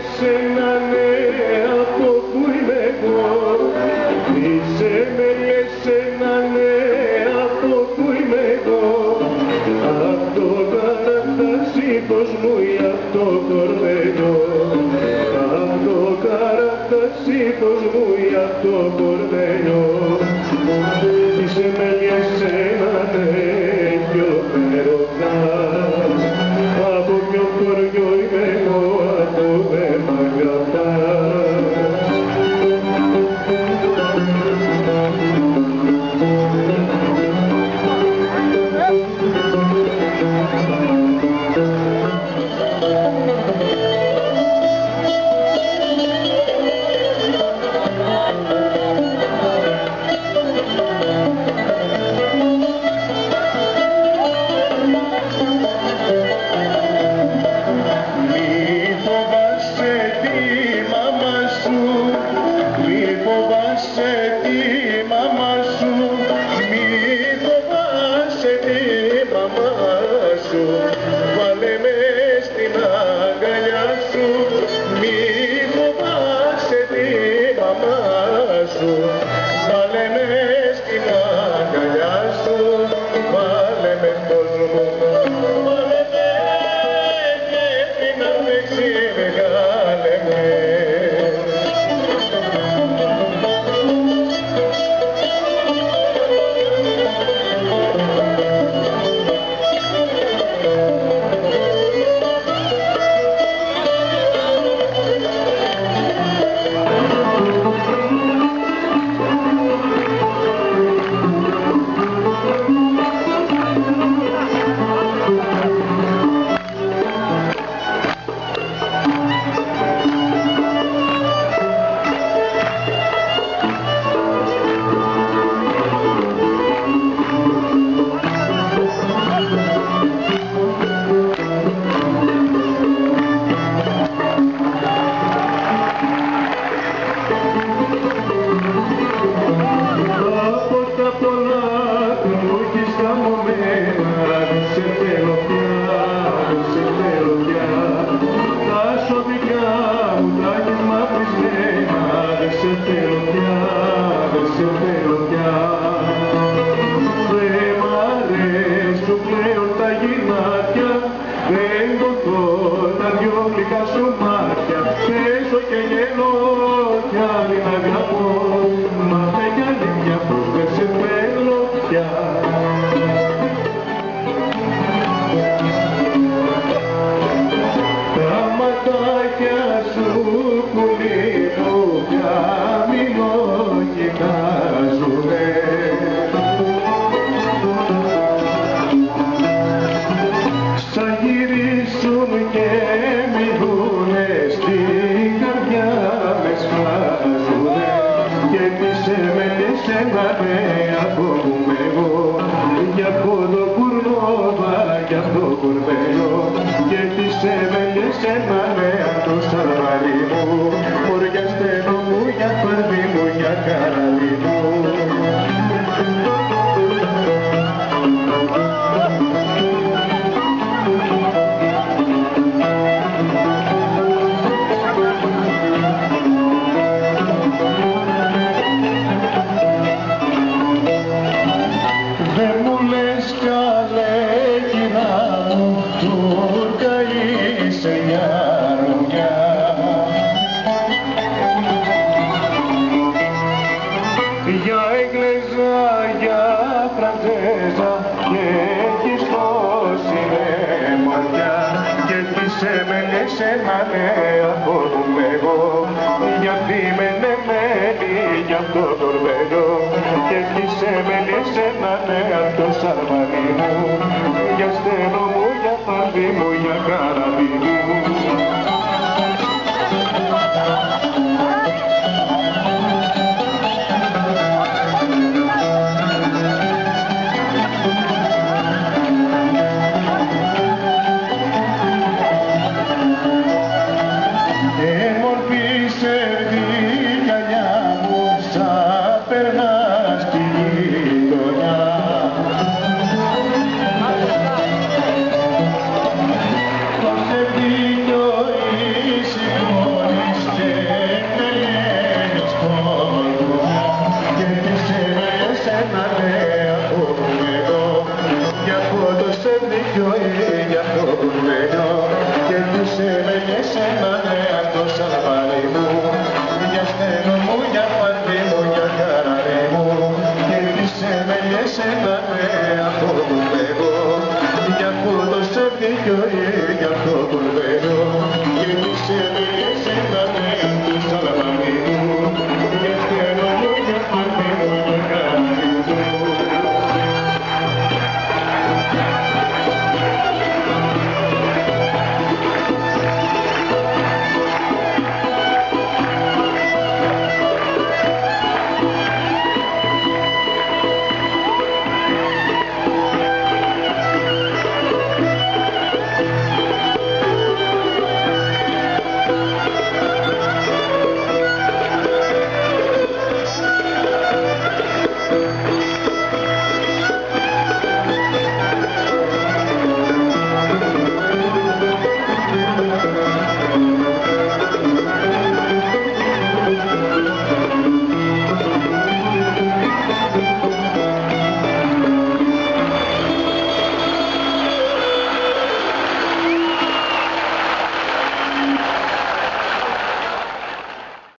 εσένα ναι, από που είμαι εγώ. Είσαι με εσένα ναι, από που είμαι εγώ. Απ' το καρατασίπος μου ή απ' το κορδελιό. Απ' το καρατασίπος μου ή απ' το κορδελιό. Είσαι με εσένα ναι, πιο πέρα. Από ποιο χωριό είμαι εγώ, από δε μ' αγαπάς. Βάλε με στην αγκαλιά σου, μη φοβάσαι τη μαμά σου. Βάλε με στην αγκαλιά σου, βάλε με κόσμο μου. Βάλε με και την άντεξη βγάλε με. με αυτό που λέγω, γι' αυτό το σωτικό, γι' αυτό που λέγω.